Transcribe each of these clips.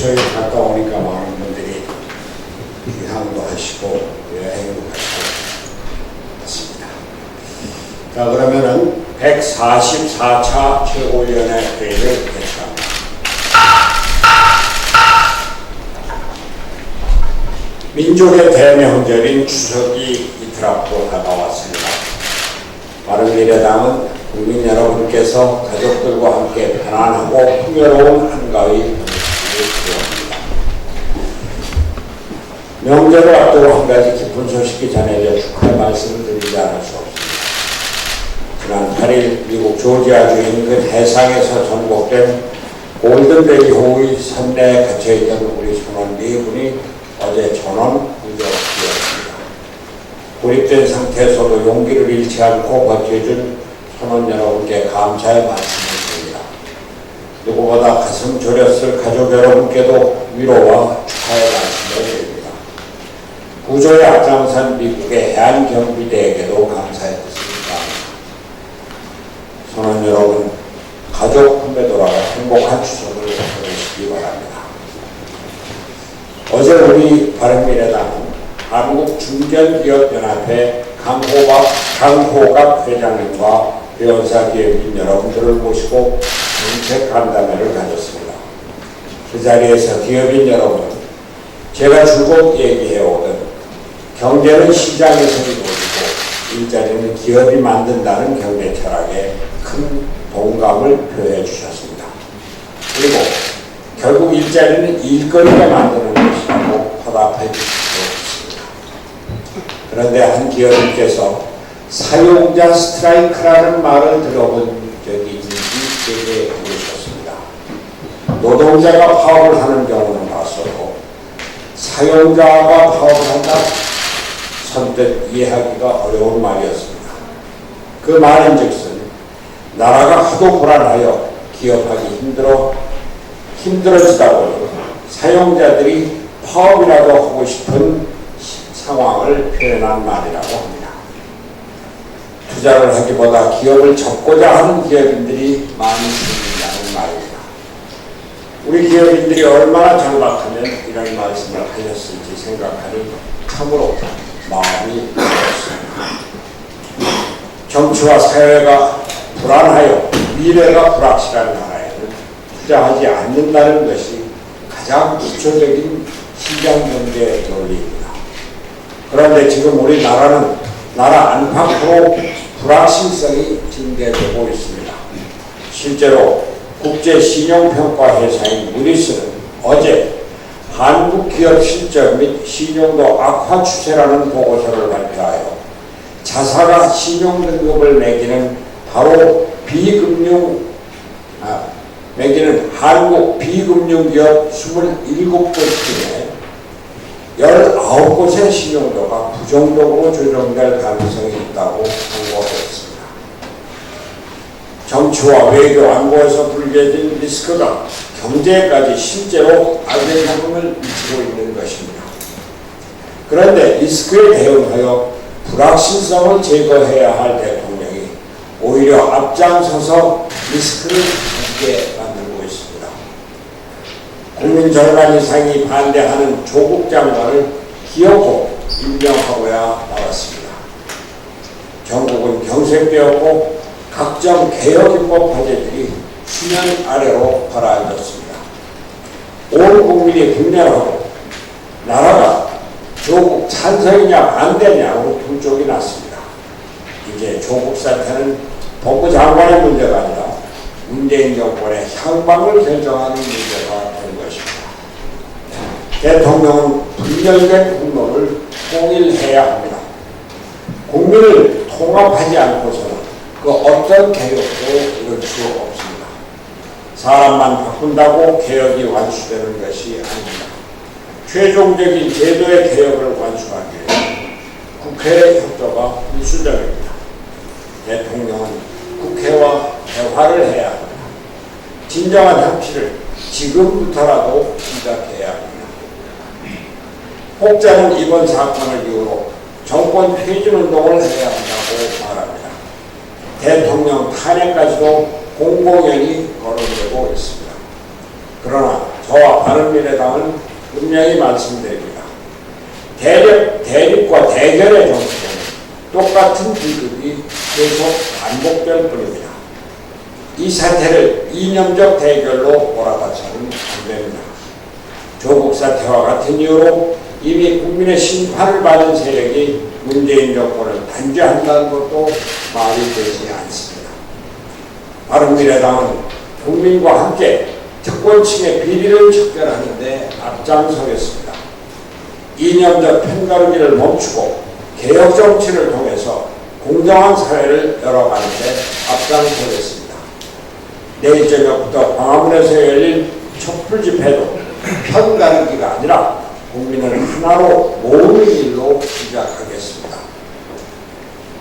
추석이 가까우니까 많은 분들이 귀향도 하시고 여행도 하시고 그렇습니다. 자, 그러면은 144차 최고위원회 회의를 개최합니다. 민족의 대명절인 추석이 이틀 앞으로 다가왔습니다. 바른미래당은 국민 여러분께서 가족들과 함께 편안하고 풍요로운 한가위 보내시기를 기원합니다. 명절을 앞두고 한 가지 기쁜 소식이 전해져 축하의 말씀을 드리지 않을 수 없습니다. 지난 8일 미국 조지아주 인근 해상에서 전복된 골든베리 호의 선내에 갇혀있던 우리 선원 4분이 어제 전원 구조되었습니다. 고립된 상태에서도 용기를 잃지 않고 버텨준 선원 여러분께 감사의 말씀을 드립니다. 누구보다 가슴 졸였을 가족 여러분께도 위로와 축하의 말씀을 드립니다. 구조에 앞장선 미국의 해안경비대에게도 감사의 뜻을 다합니다. 선원 여러분, 가족 품에 돌아가 행복한 추석을 보내시기 바랍니다. 어제 우리 바른미래당은 한국중견기업연합회 강호갑 회장님과 회원사 기업인 여러분들을 모시고 정책 간담회를 가졌습니다. 그 자리에서 기업인 여러분, 제가 줄곧 얘기해오던 경제는 시장에서 이루어지고 일자리는 기업이 만든다는 경제 철학에 큰 동감을 표해 주셨습니다. 그리고 결국 일자리는 일거리가 만드는 것이라고 화답해 주셨습니다. 그런데 한 기업인께서 사용자 스트라이크라는 말을 들어본 적이 있는지 제게 물으셨습니다. 노동자가 파업을 하는 경우는 봤어도 사용자가 파업을 한다? 선뜻 이해하기가 어려운 말이었습니다. 그 말인즉슨 나라가 하도 불안하여 기업하기 힘들어지다 보니 사용자들이 파업이라도 하고 싶은 상황을 표현한 말이라고 합니다. 투자를 하기보다 기업을 접고자 하는 기업인들이 많이 생긴다는 말입니다. 우리 기업인들이 얼마나 절박하면 이런 말씀을 하셨을지 생각하니 참으로 마음이 어렵습니다. 정치와 사회가 불안하여 미래가 불확실한 나라에는 투자하지 않는다는 것이 가장 기초적인 시장경제 논리입니다. 그런데 지금 우리나라는 나라 안팎으로 불확실성이 증대되고 있습니다. 실제로 국제신용평가 회사인 무디스는 어제 한국 기업 실적 및 신용도 악화 추세라는 보고서를 발표하여 자사가 신용등급을 매기는 바로 매기는 한국 비금융기업 27곳 중에 19곳의 신용도가 부정적으로 조정될 가능성이 있다고 통보했습니다. 정치와 외교 안보에서 불거진 리스크가 경제까지 실제로 악영향을 미치고 있는 것입니다. 그런데 리스크에 대응하여 불확실성을 제거해야 할 대통령이 오히려 앞장서서 리스크를 갖게 만들고 있습니다. 국민 절반 이상이 반대하는 조국 장관을 기어코 임명하고야 나왔습니다. 전국은 경색되었고 각종 개혁입법 화제들이 수면 아래로 가라앉았습니다. 온 국민이 분열하고 나라가 조국 찬성이냐 반대냐로 두 쪽이 났습니다. 이제 조국 사태는 법무 장관의 문제가 아니라 문재인 정권의 향방을 결정하는 문제가 된 것입니다. 대통령은 분열된 국론을 통일해야 합니다. 국민을 통합하지 않고서는 그 어떤 개혁도 이룰 수 없습니다. 사람만 바꾼다고 개혁이 완수되는 것이 아닙니다. 최종적인 제도의 개혁을 완수하기 위해 국회의 협조가 필수적입니다. 대통령은 국회와 대화를 해야 합니다. 진정한 협치를 지금부터라도 시작해야 합니다. 혹자는 이번 사건을 이유로 정권 퇴진 운동을 해야 한다고 말합니다. 대통령 탄핵까지도 공공연히 거론되고 있습니다. 그러나 저와 바른미래당은 분명히 말씀드립니다. 대립과 대결의 정치는 똑같은 비극이 계속 반복될 뿐입니다. 이 사태를 이념적 대결로 몰아가서는 안 됩니다. 조국 사태와 같은 이유로 이미 국민의 심판을 받은 세력이 문재인 정권을 단죄한다는 것도 말이 되지 않습니다. 바른미래당은 국민과 함께 특권층의 비리를 척결하는 데 앞장서겠습니다. 이념적 편가르기를 멈추고 개혁 정치를 통해서 공정한 사회를 열어가는 데 앞장서겠습니다. 내일 저녁부터 광화문에서 열릴 촛불 집회도 편가르기가 아니라 국민을 하나로 모으는 일로 시작하겠습니다.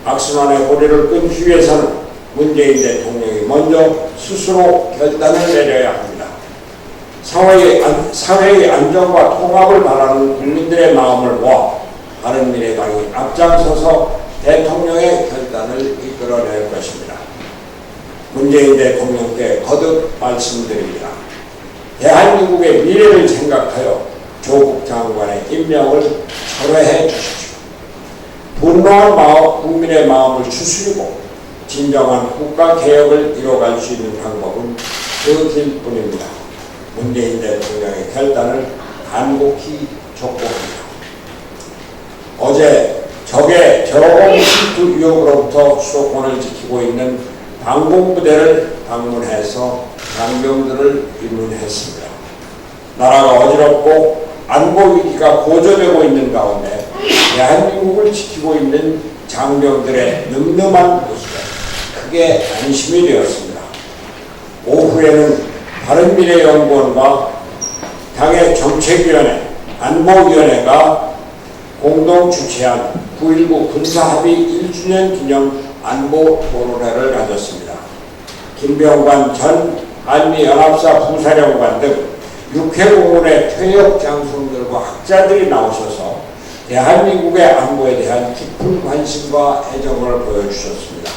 악순환의 고리를 끊기 위해서는 문재인 대통령이 먼저 스스로 결단을 내려야 합니다. 사회의 안정과 통합을 바라는 국민들의 마음을 모아 바른미래당이 앞장서서 대통령의 결단을 이끌어낼 것입니다. 문재인 대통령께 거듭 말씀드립니다. 대한민국의 미래를 생각하여 조국 장관의 임명을 철회해 주십시오. 분노한 국민의 마음을 추스리고 진정한 국가개혁을 이뤄갈 수 있는 방법은 그 길뿐입니다. 문재인 대통령의 결단을 간곡히 촉구합니다. 어제 적의 저공 실투 의혹으로부터 수도권을 지키고 있는 방공부대를 방문해서 장병들을 입문했습니다. 나라가 어지럽고 안보 위기가 고조되고 있는 가운데 대한민국을 지키고 있는 장병들의 늠름한 모습에 크게 안심이 되었습니다. 오후에는 바른미래연구원과 당의 정책위원회, 안보위원회가 공동 주최한 9.19 군사합의 1주년 기념 안보 토론회를 가졌습니다. 김병관 전 한미연합사 부사령관 등 육해공군의 퇴역 장성들과 학자들이 나오셔서 대한민국의 안보에 대한 깊은 관심과 애정을 보여주셨습니다.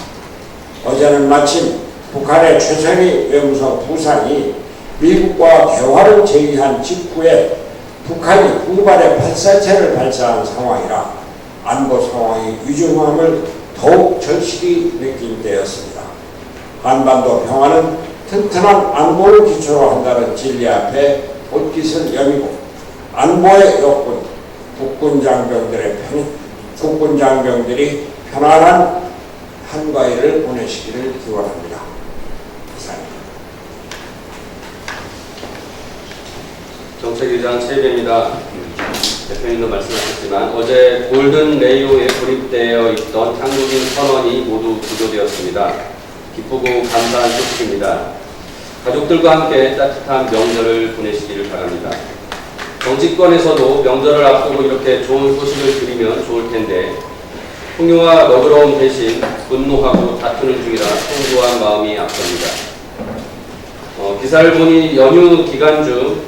어제는 마침 북한의 최선희 외무성 부상이 미국과 대화를 제의한 직후에 북한이 후발의 발사체를 발사한 상황이라 안보 상황의 위중함을 더욱 절실히 느낀 때였습니다. 한반도 평화는 튼튼한 안보를 기초로 한다는 진리 앞에 옷깃을 여미고 안보의 역군, 국군 장병들이 편안한 한가위를 보내시기를 기원합니다. 이상입니다. 정책위장 최희배입니다. 대표님도 말씀하셨지만 어제 골든 레이오에 고립되어 있던 한국인 선원이 모두 구조되었습니다. 기쁘고 감사한 소식입니다. 가족들과 함께 따뜻한 명절을 보내시기를 바랍니다. 정치권에서도 명절을 앞두고 이렇게 좋은 소식을 드리면 좋을 텐데 풍요와 너그러움 대신 분노하고 다투는 중이라 송구한 마음이 앞섭니다. 기사를 보니 연휴 기간 중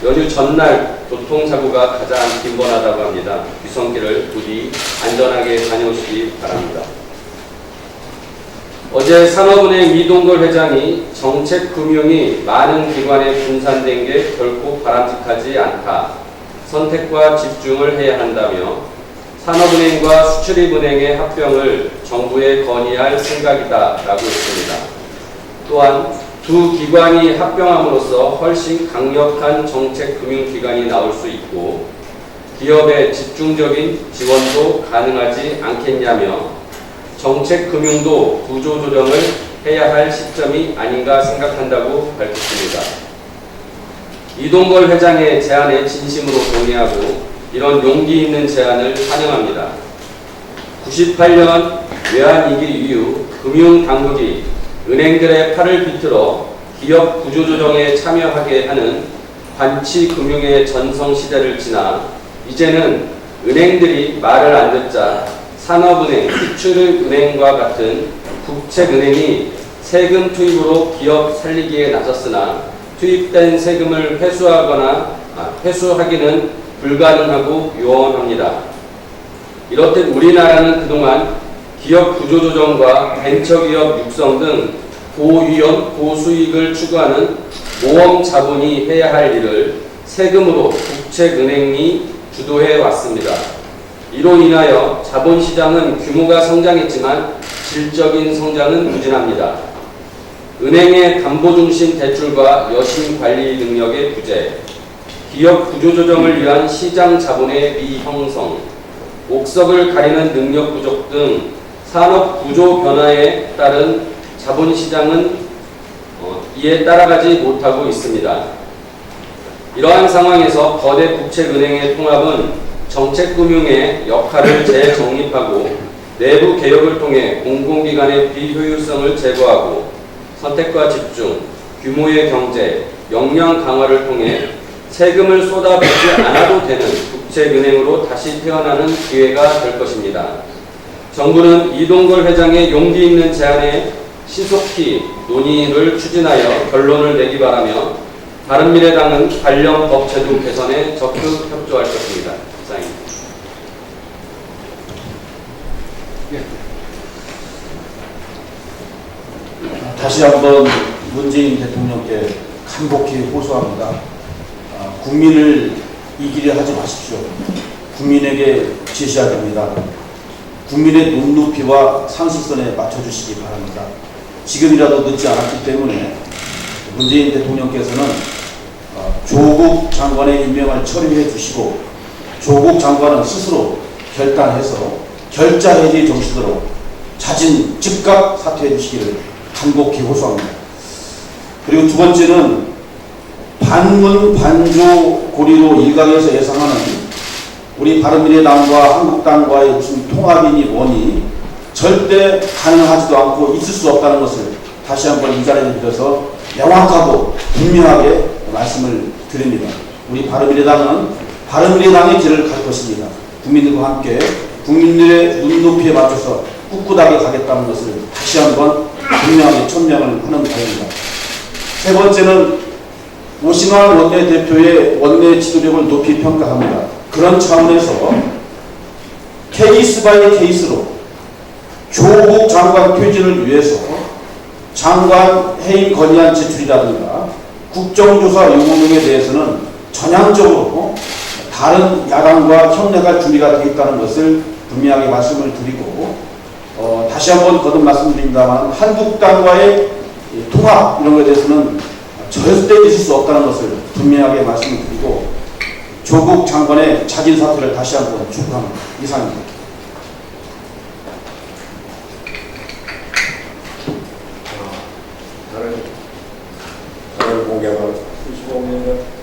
연휴 전날 교통사고가 가장 빈번하다고 합니다. 귀성길을 부디 안전하게 다녀오시기 바랍니다. 어제 산업은행 이동걸 회장이 정책금융이 많은 기관에 분산된 게 결코 바람직하지 않다. 선택과 집중을 해야 한다며 산업은행과 수출입은행의 합병을 정부에 건의할 생각이다 라고 했습니다. 또한 두 기관이 합병함으로써 훨씬 강력한 정책금융기관이 나올 수 있고 기업의 집중적인 지원도 가능하지 않겠냐며 정책금융도 구조조정을 해야 할 시점이 아닌가 생각한다고 밝혔습니다. 이동걸 회장의 제안에 진심으로 동의하고 이런 용기 있는 제안을 환영합니다. 98년 외환위기 이후 금융당국이 은행들의 팔을 비틀어 기업 구조조정에 참여하게 하는 관치금융의 전성시대를 지나 이제는 은행들이 말을 안 듣자 산업은행, 수출은행과 같은 국책은행이 세금 투입으로 기업 살리기에 나섰으나 투입된 세금을 회수하기는 불가능하고 요원합니다. 이렇듯 우리나라는 그동안 기업 구조조정과 벤처기업 육성 등 고위험, 고수익을 추구하는 모험 자본이 해야 할 일을 세금으로 국책은행이 주도해 왔습니다. 이로 인하여 자본시장은 규모가 성장했지만 질적인 성장은 부진합니다. 은행의 담보 중심 대출과 여신 관리 능력의 부재, 기업 구조조정을 위한 시장 자본의 미형성, 옥석을 가리는 능력 부족 등 산업 구조 변화에 따른 자본시장은 이에 따라가지 못하고 있습니다. 이러한 상황에서 거대 국책은행의 통합은 정책금융의 역할을 재정립하고 내부 개혁을 통해 공공기관의 비효율성을 제거하고 선택과 집중, 규모의 경제, 역량 강화를 통해 세금을 쏟아붓지 않아도 되는 국책은행으로 다시 태어나는 기회가 될 것입니다. 정부는 이동걸 회장의 용기 있는 제안에 신속히 논의를 추진하여 결론을 내기 바라며 바른미래당은 관련 법제도 개선에 적극 협조할 것입니다. 이상입니다. 다시 한번 문재인 대통령께 간곡히 호소합니다. 국민을 이기려 하지 마십시오. 국민에게 제시해야 됩니다. 국민의 눈높이와 상식선에 맞춰주시기 바랍니다. 지금이라도 늦지 않았기 때문에 문재인 대통령께서는 조국 장관의 임명을 처리해 주시고 조국 장관은 스스로 결단해서 결자 해지 정신으로 자진 즉각 사퇴해 주시기를 간곡히 호소합니다. 그리고 두 번째는 반문 반조 고리로 일각에서 예상하는 우리 바른미래당과 한국당과의 무슨 통합이니 뭐니 절대 가능하지도 않고 있을 수 없다는 것을 다시 한번 이 자리에 빌어서 명확하고 분명하게 말씀을 드립니다. 우리 바른미래당은 바른미래당의 길을 갈 것입니다. 국민들과 함께 국민들의 눈높이에 맞춰서 꿋꿋하게 가겠다는 것을 다시 한번 분명하게 천명을 하는 바입니다. 세 번째는 오신환 원내대표의 원내 지도력을 높이 평가합니다. 그런 차원에서 케이스 바이 케이스로 조국 장관 퇴진을 위해서 장관 해임 건의안 제출이라든가 국정조사 요구 등에 대해서는 전향적으로 다른 야당과 협력할 준비가 되어 있다는 것을 분명하게 말씀을 드리고 다시 한번 거듭 말씀드립니다만 한국당과의 통합 이런 것에 대해서는 절대 있을 수 없다는 것을 분명하게 말씀을 드리고 조국 장관의 자진 사퇴를 다시 한번 축하합니다. 이상입니다. 다른 공개가 25년